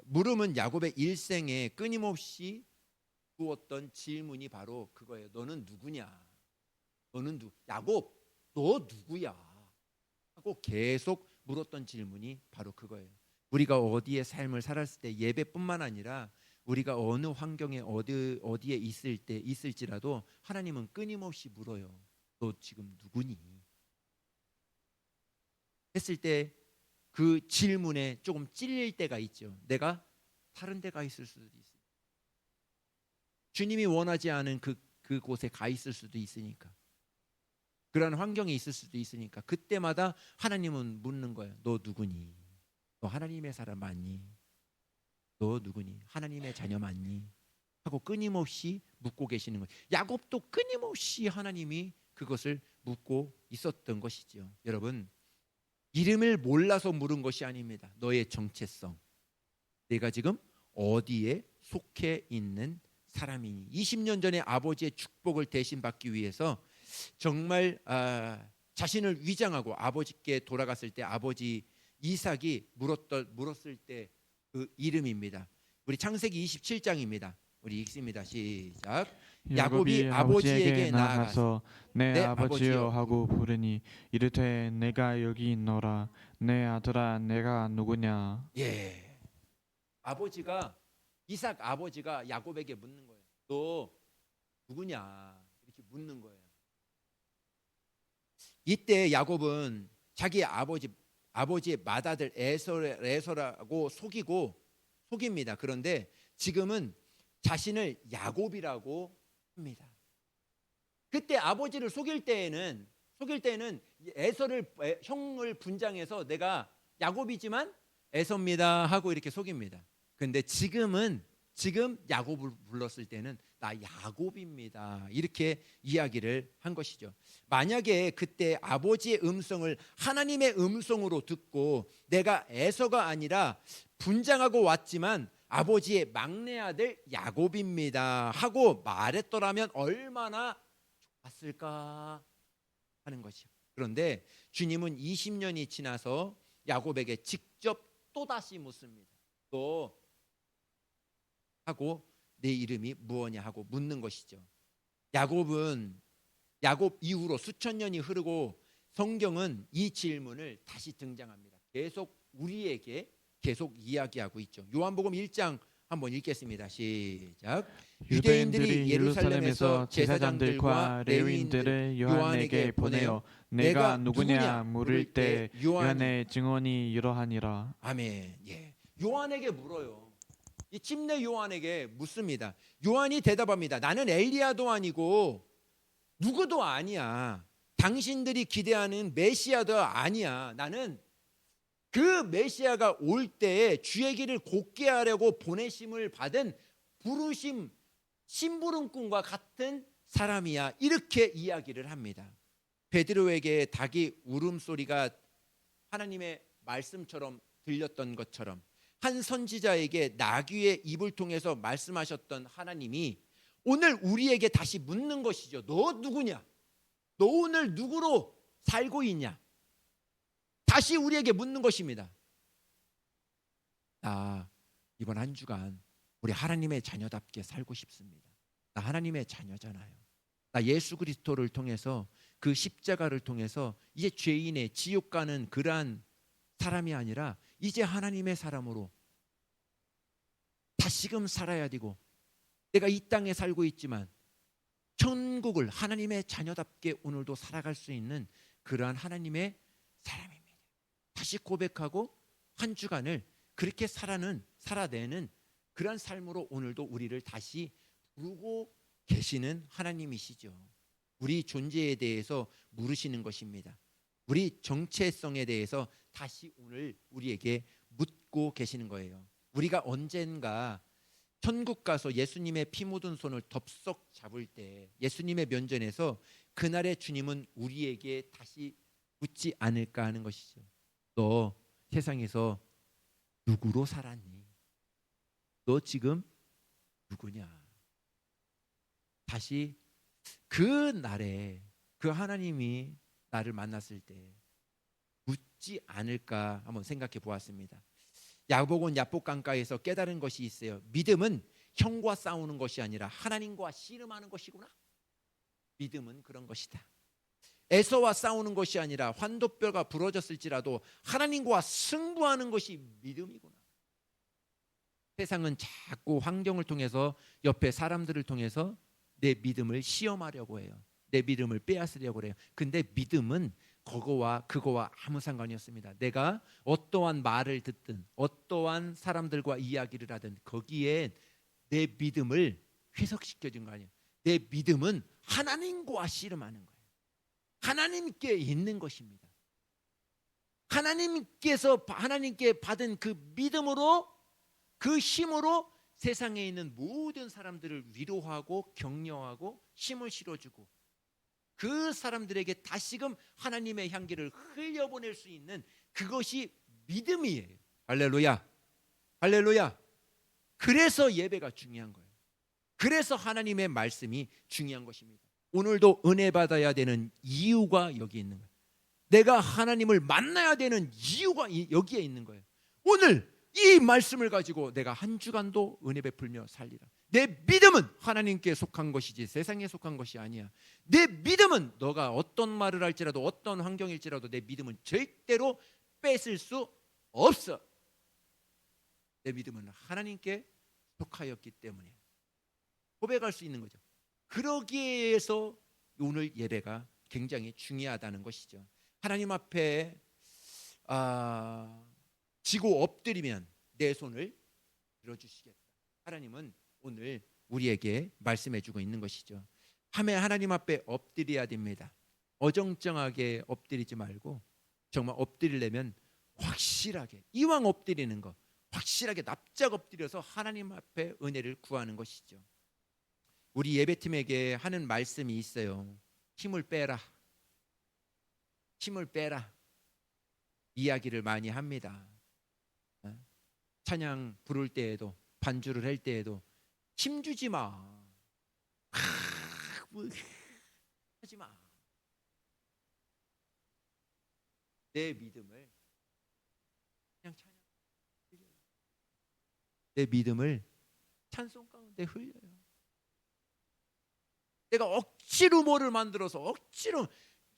[SPEAKER 2] 물음은 야곱의 일생에 끊임없이 주었던 질문이 바로 그거예요. 너는 누구냐? 너는 야곱, 너 누구야? 하고 계속 물었던 질문이 바로 그거예요. 우리가 어디에 삶을 살았을 때 예배뿐만 아니라 우리가 어느 환경에 어디에 있을지라도 하나님은 끊임없이 물어요. 너 지금 누구니? 했을 때 그 질문에 조금 찔릴 때가 있죠. 내가 다른 데 가 있을 수도 있어요. 주님이 원하지 않은 그곳에 가 있을 수도 있으니까. 그런 환경에 있을 수도 있으니까 그때마다 하나님은 묻는 거예요. 너 누구니? 너 하나님의 사람 맞니? 너 누구니? 하나님의 자녀 맞니? 하고 끊임없이 묻고 계시는 거예요. 야곱도 끊임없이 하나님이 그것을 묻고 있었던 것이지요. 여러분, 이름을 몰라서 물은 것이 아닙니다. 너의 정체성, 내가 지금 어디에 속해 있는 사람이니. 20년 전에 아버지의 축복을 대신 받기 위해서 정말 자신을 위장하고 아버지께 돌아갔을 때 아버지 이삭이 물었을 때 그 이름입니다. 우리 창세기 27장입니다. 우리 읽습니다. 시작. 야곱이 아버지에게 나아가서
[SPEAKER 1] 내
[SPEAKER 2] 내
[SPEAKER 1] 아버지여
[SPEAKER 2] 아버지여
[SPEAKER 1] 하고 부르니 이르되 내가 여기 있노라. 내 아들아 내가 누구냐?
[SPEAKER 2] 예. 이삭 아버지가 야곱에게 묻는 거예요. 너 누구냐? 이렇게 묻는 거예요. 이때 야곱은 자기 아버지의 맏아들 에서라고 속입니다. 그런데 지금은 자신을 야곱이라고 합니다. 그때 아버지를 속일 때에는 형을 분장해서 내가 야곱이지만 에서입니다 하고 이렇게 속입니다. 그런데 지금 야곱을 불렀을 때는 나 야곱입니다 이렇게 이야기를 한 것이죠. 만약에 그때 아버지의 음성을 하나님의 음성으로 듣고 내가 에서가 아니라 분장하고 왔지만 아버지의 막내 아들 야곱입니다 하고 말했더라면 얼마나 좋았을까 하는 것이요. 그런데 주님은 20년이 지나서 야곱에게 직접 또다시 묻습니다. 너 하고 내 이름이 무엇냐 하고 묻는 것이죠. 야곱 이후로 수천 년이 흐르고 성경은 이 질문을 다시 등장합니다. 우리에게 계속 이야기하고 있죠. 요한복음 1장 한번 읽겠습니다. 시작.
[SPEAKER 1] 유대인들이 예루살렘에서 제사장들과 레위인들을 요한에게 보내어 내가 누구냐 물을 때 요한의 증언이 이러하니라.
[SPEAKER 2] 아멘. 예. 요한에게 물어요. 이 침례 요한에게 묻습니다. 요한이 대답합니다. 나는 엘리야도 아니고 누구도 아니야. 당신들이 기대하는 메시아도 아니야. 나는 그 메시아가 올 때에 주의 길을 곧게 하려고 보내심을 받은 부르심 심부름꾼과 같은 사람이야. 이렇게 이야기를 합니다. 베드로에게 닭이 울음소리가 하나님의 말씀처럼 들렸던 것처럼 한 선지자에게 나귀의 입을 통해서 말씀하셨던 하나님이 오늘 우리에게 다시 묻는 것이죠. 너 누구냐? 너 오늘 누구로 살고 있냐? 다시 우리에게 묻는 것입니다. 나 이번 한 주간 우리 하나님의 자녀답게 살고 싶습니다. 나 하나님의 자녀잖아요. 나 예수 그리스도를 통해서 그 십자가를 통해서 이제 죄인의 지옥 가는 그러한 사람이 아니라 이제 하나님의 사람으로 다시금 살아야 되고 내가 이 땅에 살고 있지만 천국을 하나님의 자녀답게 오늘도 살아갈 수 있는 그러한 하나님의 사람입니다. 다시 고백하고 한 주간을 그렇게 살아내는 그러한 삶으로 오늘도 우리를 다시 부르고 계시는 하나님이시죠. 우리 존재에 대해서 물으시는 것입니다. 우리 정체성에 대해서 다시 오늘 우리에게 묻고 계시는 거예요. 우리가 언젠가 천국 가서 예수님의 피 묻은 손을 덥석 잡을 때 예수님의 면전에서 그날의 주님은 우리에게 다시 묻지 않을까 하는 것이죠. 너 세상에서 누구로 살았니? 너 지금 누구냐? 다시 그 날에 그 하나님이 나를 만났을 때 묻지 않을까 한번 생각해 보았습니다. 야복은 야복강가에서 깨달은 것이 있어요. 믿음은 형과 싸우는 것이 아니라 하나님과 씨름하는 것이구나. 믿음은 그런 것이다. 에서와 싸우는 것이 아니라 환도뼈가 부러졌을지라도 하나님과 승부하는 것이 믿음이구나. 세상은 자꾸 환경을 통해서 옆에 사람들을 통해서 내 믿음을 시험하려고 해요. 내 믿음을 빼앗으려고 해요. 근데 믿음은 그거와 아무 상관이 없습니다. 내가 어떠한 말을 듣든 어떠한 사람들과 이야기를 하든 거기에 내 믿음을 회석시켜준 거 아니에요. 내 믿음은 하나님과 씨름하는 거예요. 하나님께 있는 것입니다. 하나님께 받은 그 믿음으로, 그 힘으로 세상에 있는 모든 사람들을 위로하고 격려하고 힘을 실어주고 그 사람들에게 다시금 하나님의 향기를 흘려보낼 수 있는 그것이 믿음이에요. 할렐루야, 할렐루야. 그래서 예배가 중요한 거예요. 그래서 하나님의 말씀이 중요한 것입니다. 오늘도 은혜 받아야 되는 이유가 여기 있는 거예요. 내가 하나님을 만나야 되는 이유가 여기에 있는 거예요. 오늘 이 말씀을 가지고 내가 한 주간도 은혜 베풀며 살리라. 내 믿음은 하나님께 속한 것이지 세상에 속한 것이 아니야. 내 믿음은 너가 어떤 말을 할지라도 어떤 환경일지라도 내 믿음은 절대로 뺏을 수 없어. 내 믿음은 하나님께 속하였기 때문에 고백할 수 있는 거죠. 그러기에 해서 오늘 예배가 굉장히 중요하다는 것이죠. 하나님 앞에 지고 엎드리면 내 손을 들어주시겠다. 하나님은 오늘 우리에게 말씀해주고 있는 것이죠. 하나님 앞에 엎드려야 됩니다. 어정쩡하게 엎드리지 말고 정말 엎드리려면 확실하게, 이왕 엎드리는 거 확실하게 납작 엎드려서 하나님 앞에 은혜를 구하는 것이죠. 우리 예배팀에게 하는 말씀이 있어요. 힘을 빼라, 힘을 빼라 이야기를 많이 합니다. 찬양 부를 때에도 반주를 할 때에도 힘 주지 마, 하지 마. 내 믿음을 그냥 내 믿음을 찬송 가운데 흘려요. 내가 억지로 뭐를 만들어서 억지로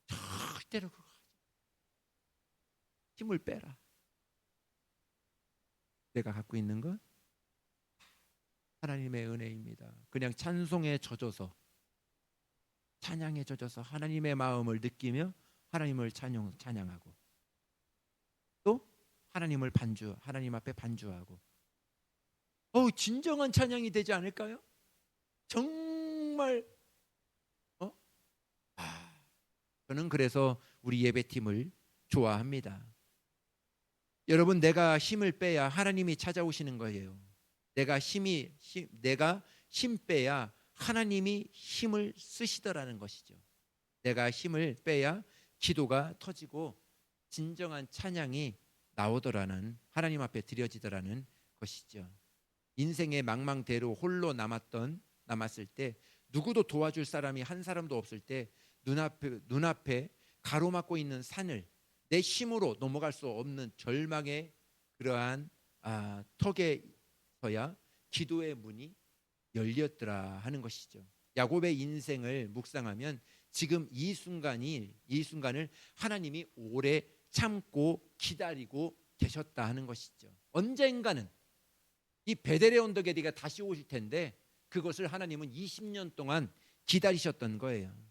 [SPEAKER 2] 절대로 그거 하지 마. 힘을 빼라. 내가 갖고 있는 건 하나님의 은혜입니다. 그냥 찬송에 젖어서, 찬양에 젖어서 하나님의 마음을 느끼며 하나님을 찬양하고 또 하나님 앞에 반주하고 진정한 찬양이 되지 않을까요? 정말 저는 그래서 우리 예배팀을 좋아합니다. 여러분, 내가 힘을 빼야 하나님이 찾아오시는 거예요. 내가 힘 빼야 하나님이 힘을 쓰시더라는 것이죠. 내가 힘을 빼야 기도가 터지고 진정한 찬양이 나오더라는, 하나님 앞에 드려지더라는 것이죠. 인생의 망망대로 홀로 남았을 때, 누구도 도와줄 사람이 한 사람도 없을 때, 눈앞에 가로막고 있는 산을 내 힘으로 넘어갈 수 없는 절망의 그러한 턱에서야 기도의 문이 열렸더라 하는 것이죠. 야곱의 인생을 묵상하면 지금 이 순간을 하나님이 오래 참고 기다리고 계셨다 하는 것이죠. 언젠가는 이 베델의 언덕에 네가 다시 오실 텐데 그것을 하나님은 20년 동안 기다리셨던 거예요.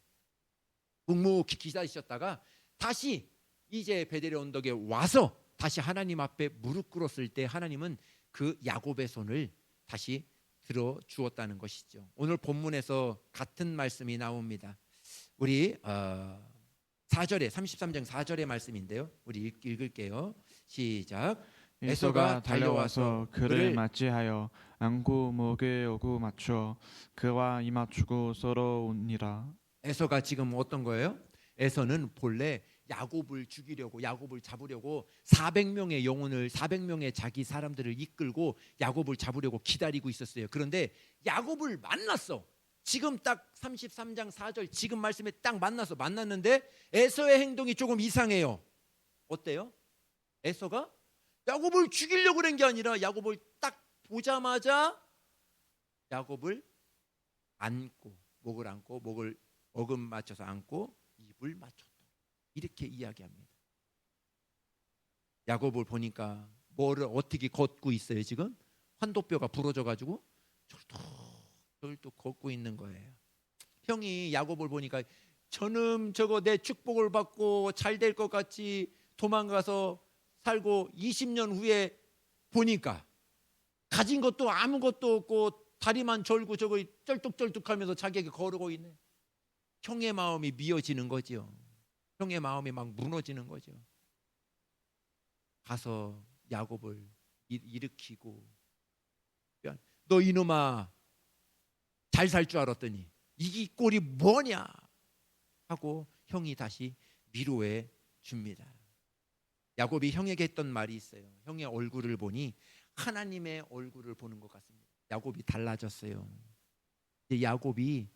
[SPEAKER 2] 묵묵히 기다리셨다가 다시 이제 베델의 언덕에 와서 다시 하나님 앞에 무릎 꿇었을 때 하나님은 그 야곱의 손을 다시 들어 주었다는 것이죠. 오늘 본문에서 같은 말씀이 나옵니다. 우리 4절에 33장 4절의 말씀인데요. 우리 읽을게요. 시작.
[SPEAKER 1] 에서가 달려와서 그를 맞이하여 안고 목에 오고 맞춰 그와 이맞추고 서러우니라.
[SPEAKER 2] 에서가 지금 어떤 거예요? 에서는 본래 야곱을 죽이려고, 야곱을 잡으려고 400명의 자기 사람들을 이끌고 야곱을 잡으려고 기다리고 있었어요. 그런데 야곱을 만났어. 지금 딱 33장 4절 지금 말씀에 딱 만났는데 에서의 행동이 조금 이상해요. 어때요? 에서가 야곱을 죽이려고 그런 게 아니라 야곱을 딱 보자마자 야곱을 안고 목을 안고 목을 어금 맞춰서 안고 입을 맞췄다. 이렇게 이야기합니다. 야곱을 보니까 뭐를 어떻게 걷고 있어요? 지금 환도뼈가 부러져 가지고 절뚝절뚝 걷고 있는 거예요. 형이 야곱을 보니까 저놈 저거 내 축복을 받고 잘 될 것 같이 도망가서 살고 20년 후에 보니까 가진 것도 아무것도 없고 다리만 절고 저거 쩔뚝쩔뚝하면서 자기에게 걸어오고 있네. 형의 마음이 미어지는 거죠. 형의 마음이 막 무너지는 거죠. 가서 야곱을 일으키고 너 이놈아 잘 살 줄 알았더니 이 꼴이 뭐냐 하고 형이 다시 위로해 줍니다. 야곱이 형에게 했던 말이 있어요. 형의 얼굴을 보니 하나님의 얼굴을 보는 것 같습니다. 야곱이 달라졌어요. 야곱이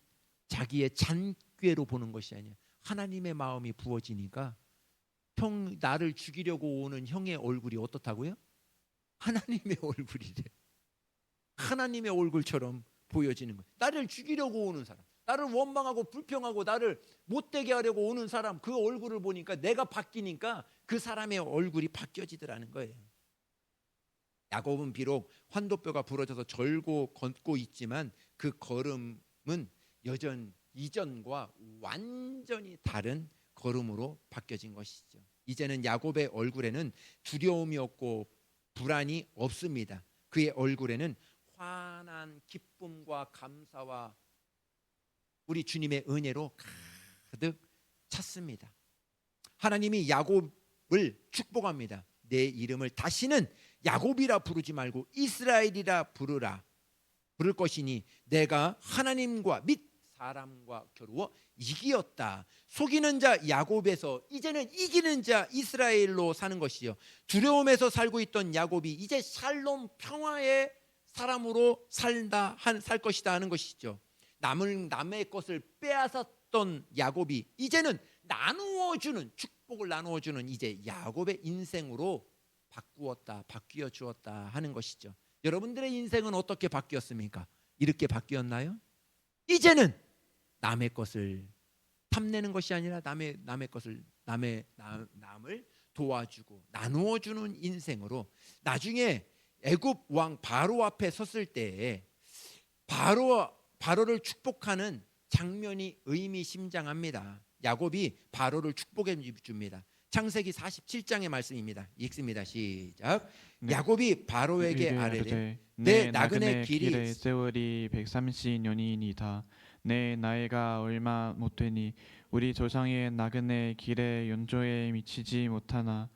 [SPEAKER 2] 자기의 잔꾀로 보는 것이 아니라 하나님의 마음이 부어지니까 형 나를 죽이려고 오는 형의 얼굴이 어떻다고요? 하나님의 얼굴이래. 하나님의 얼굴처럼 보여지는 거예요. 나를 죽이려고 오는 사람, 나를 원망하고 불평하고 나를 못되게 하려고 오는 사람, 그 얼굴을 보니까 내가 바뀌니까 그 사람의 얼굴이 바뀌어지더라는 거예요. 야곱은 비록 환도뼈가 부러져서 절고 걷고 있지만 그 걸음은 이전과 완전히 다른 걸음으로 바뀌어진 것이죠. 이제는 야곱의 얼굴에는 두려움이 없고 불안이 없습니다. 그의 얼굴에는 환한 기쁨과 감사와 우리 주님의 은혜로 가득 찼습니다. 하나님이 야곱을 축복합니다. 내 이름을 다시는 야곱이라 부르지 말고 이스라엘이라 부를 것이니 내가 하나님과 및 사람과 겨루어 이기었다. 속이는 자 야곱에서 이제는 이기는 자 이스라엘로 사는 것이요. 두려움에서 살고 있던 야곱이 이제 샬롬 평화의 사람으로 살 것이다 하는 것이죠. 남의 것을 빼앗았던 야곱이 이제는 축복을 나누어주는 이제 야곱의 인생으로 바뀌어 주었다 하는 것이죠. 여러분들의 인생은 어떻게 바뀌었습니까? 이렇게 바뀌었나요? 이제는 남의 것을 탐내는 것이 아니라 남을 도와주고 나누어 주는 인생으로 나중에 애굽 왕 바로 앞에 섰을 때에 바로를 축복하는 장면이 의미심장합니다. 야곱이 바로를 축복해 줍니다. 창세기 47장의 말씀입니다. 읽습니다. 시작.
[SPEAKER 1] 네.
[SPEAKER 2] 야곱이 바로에게 아뢰되 내 나그네 길이
[SPEAKER 1] 세월이 130년이니이다. 내 나이가 얼마 못되니 우리 조상의 나그네 길의 연조에 미치지 못하나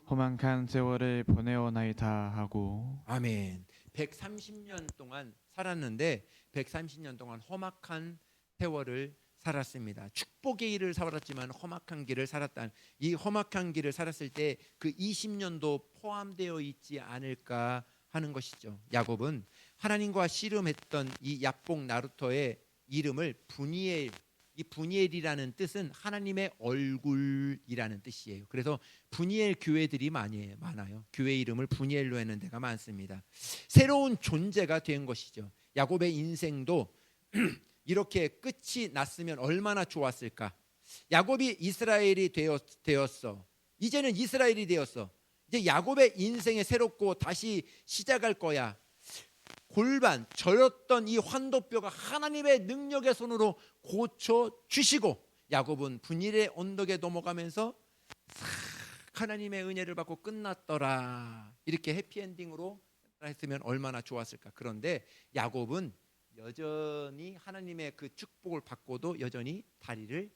[SPEAKER 1] 험악한 세월을 보내어나이다 하고.
[SPEAKER 2] 아멘. 130년 동안 살았는데 130년 동안 험악한 세월을 살았습니다. 축복의 길을 살았지만 험악한 길을 살았다. 이 험악한 길을 살았을 때 그 20년도 포함되어 있지 않을까 하는 것이죠. 야곱은 하나님과 씨름했던 이 야복 나루토의 이름을 분이엘, 이 분이엘이라는 뜻은 하나님의 얼굴이라는 뜻이에요. 그래서 분이엘 교회들이 많아요. 교회 이름을 분이엘로 하는 데가 많습니다. 새로운 존재가 된 것이죠. 야곱의 인생도 이렇게 끝이 났으면 얼마나 좋았을까. 야곱이 이스라엘이 되었어. 이제는 이스라엘이 되었어. 이제 야곱의 인생이 새롭고 다시 시작할 거야. 골반 절었던 이 환도뼈가 하나님의 능력의 손으로 고쳐 주시고 야곱은 분일의 언덕에 넘어가면서 하나님의 은혜를 받고 끝났더라. 이렇게 해피엔딩으로 했으면 얼마나 좋았을까. 그런데 야곱은 여전히 하나님의 그 축복을 받고도 여전히 다리를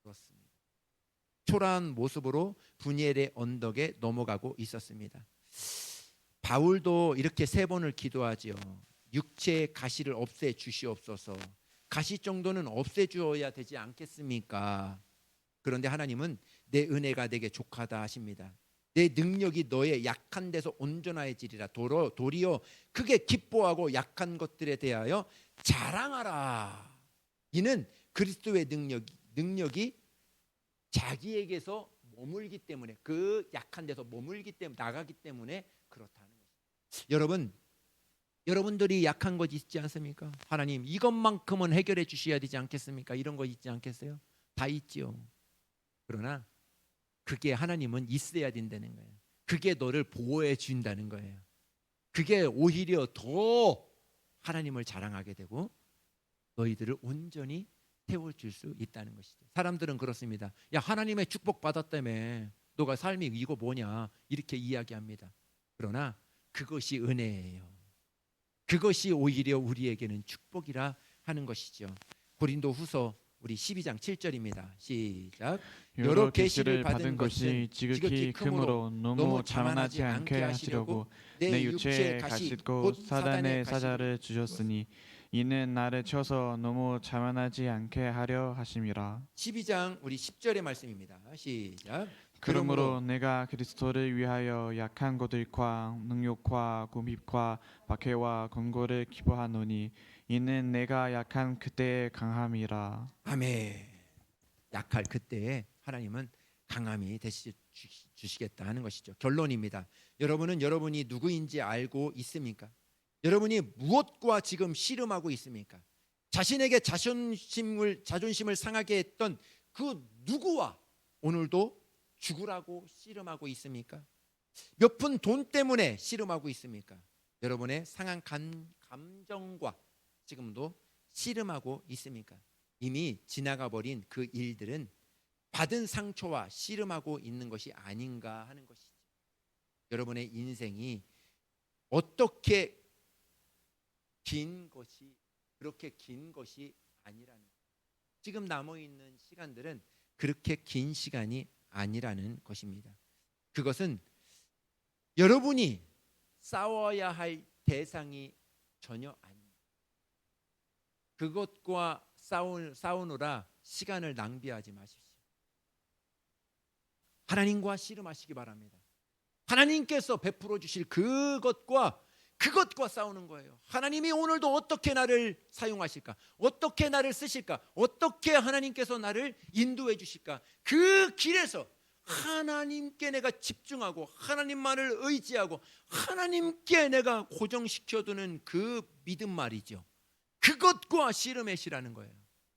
[SPEAKER 2] 걸었습니다. 초라한 모습으로 분이엘의 언덕에 넘어가고 있었습니다. 바울도 이렇게 3번을 기도하지요. 육체의 가시를 없애 주시옵소서. 가시 정도는 없애 주어야 되지 않겠습니까? 그런데 하나님은 내 은혜가 내게 족하다 하십니다. 내 능력이 너의 약한 데서 온전해지리라. 도리어 크게 기뻐하고 약한 것들에 대하여 자랑하라. 이는 그리스도의 능력이 자기에게서 머물기 때문에, 그 약한 데서 머물기 때문에, 나가기 때문에 그렇다는 거예요. 여러분들이 약한 것 있지 않습니까? 하나님 이것만큼은 해결해 주셔야 되지 않겠습니까? 이런 거 있지 않겠어요? 다 있지요. 그러나 그게 하나님은 있어야 된다는 거예요. 그게 너를 보호해 준다는 거예요. 그게 오히려 더 하나님을 자랑하게 되고 너희들을 온전히 태워줄 수 있다는 것이죠. 사람들은 그렇습니다. 야, 하나님의 축복 받았다며 너가 삶이 이거 뭐냐 이렇게 이야기합니다. 그러나 그것이 은혜예요. 그것이 오히려 우리에게는 축복이라 하는 것이죠. 고린도후서 우리 12장 7절입니다. 시작.
[SPEAKER 1] 여러 계시를 받은 것이 지극히 크므로 너무 자만하지 않게 하시려고 내 육체에 가시고 사단의 사자를 주셨으니 이는 나를 쳐서 너무 자만하지 않게 하려 하심이라.
[SPEAKER 2] 12장 우리 10절의 말씀입니다. 시작.
[SPEAKER 1] 그러므로 내가 그리스도를 위하여 약한 것들과 능욕과 궁핍과 박해와 권고를 기뻐하노니 이는 내가 약한 그때의 강함이라.
[SPEAKER 2] 아멘. 약할 그때에 하나님은 강함이 주시겠다 하는 것이죠. 결론입니다. 여러분은 여러분이 누구인지 알고 있습니까? 여러분이 무엇과 지금 씨름하고 있습니까? 자신에게 자존심을 상하게 했던 그 누구와 오늘도 죽으라고 씨름하고 있습니까? 몇 푼 돈 때문에 씨름하고 있습니까? 여러분의 상한 감정과 지금도 씨름하고 있습니까? 이미 지나가 버린 그 일들은 받은 상처와 씨름하고 있는 것이 아닌가 하는 것이죠. 여러분의 인생이 어떻게 그렇게 긴 것이 아니라는 거예요. 지금 남아 있는 시간들은 그렇게 긴 시간이 아니라는 것입니다. 그것은 여러분이 싸워야 할 대상이 전혀 아닙니다. 그것과 싸우느라 시간을 낭비하지 마십시오. 하나님과 씨름하시기 바랍니다. 하나님께서 베풀어 주실 그것과 싸우는 거예요. 하나님이 오늘도 어떻게 나를 사용하실까? 어떻게 나를 쓰실까? 어떻게 하나님께서 나를 인도해 주실까? 그 길에서 하나님께 내가 집중하고 하나님만을 의지하고 하나님께 내가 고정시켜두는 그 믿음 말이죠. 그것과 씨름하시라는 거예요.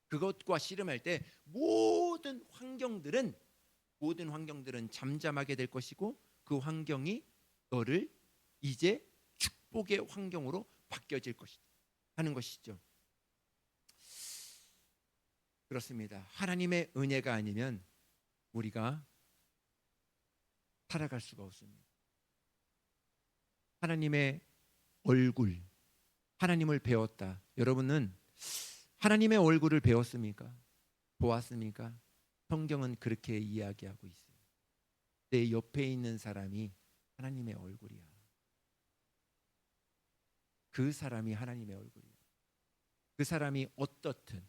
[SPEAKER 2] 그것과 씨름할 때 모든 환경들은 잠잠하게 될 것이고 그 환경이 너를 이제 축복의 환경으로 바뀌어질 것이다 하는 것이죠. 그렇습니다. 하나님의 은혜가 아니면 우리가 살아갈 수가 없습니다. 하나님의 얼굴, 하나님을 배웠다. 여러분은 하나님의 얼굴을 배웠습니까? 보았습니까? 성경은 그렇게 이야기하고 있어요. 내 옆에 있는 사람이 하나님의 얼굴이야. 그 사람이 하나님의 얼굴이야. 그 사람이 어떻든,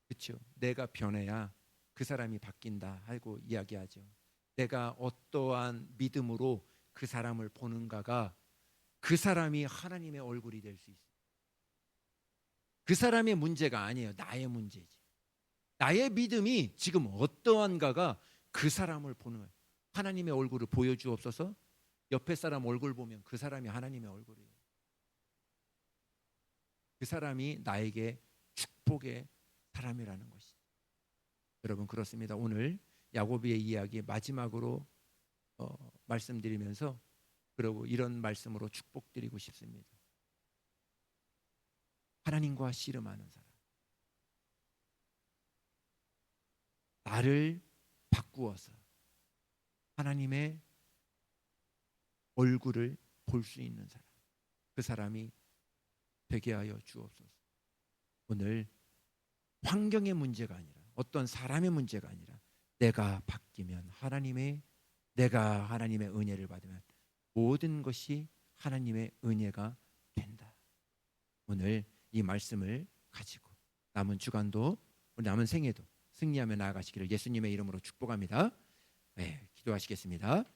[SPEAKER 2] 그렇죠? 내가 변해야 그 사람이 바뀐다 하고 이야기하죠. 내가 어떠한 믿음으로 그 사람을 보는가가 그 사람이 하나님의 얼굴이 될 수 있어요. 그 사람의 문제가 아니에요. 나의 문제지. 나의 믿음이 지금 어떠한가가 그 사람을 보는 거예요. 하나님의 얼굴을 보여주옵소서. 옆에 사람 얼굴 보면 그 사람이 하나님의 얼굴이에요. 그 사람이 나에게 축복의 사람이라는 것이죠. 여러분 그렇습니다. 오늘 야고보의 이야기 마지막으로 말씀드리면서 그리고 이런 말씀으로 축복드리고 싶습니다. 하나님과 씨름하는 사람, 나를 바꾸어서 하나님의 얼굴을 볼 수 있는 사람, 그 사람이 되게 하여 주옵소서. 오늘 환경의 문제가 아니라 어떤 사람의 문제가 아니라 내가 바뀌면 내가 하나님의 은혜를 받으면 모든 것이 하나님의 은혜가 된다. 오늘 이 말씀을 가지고 남은 주간도 남은 생애도 승리하며 나아가시기를 예수님의 이름으로 축복합니다. 네, 기도하시겠습니다.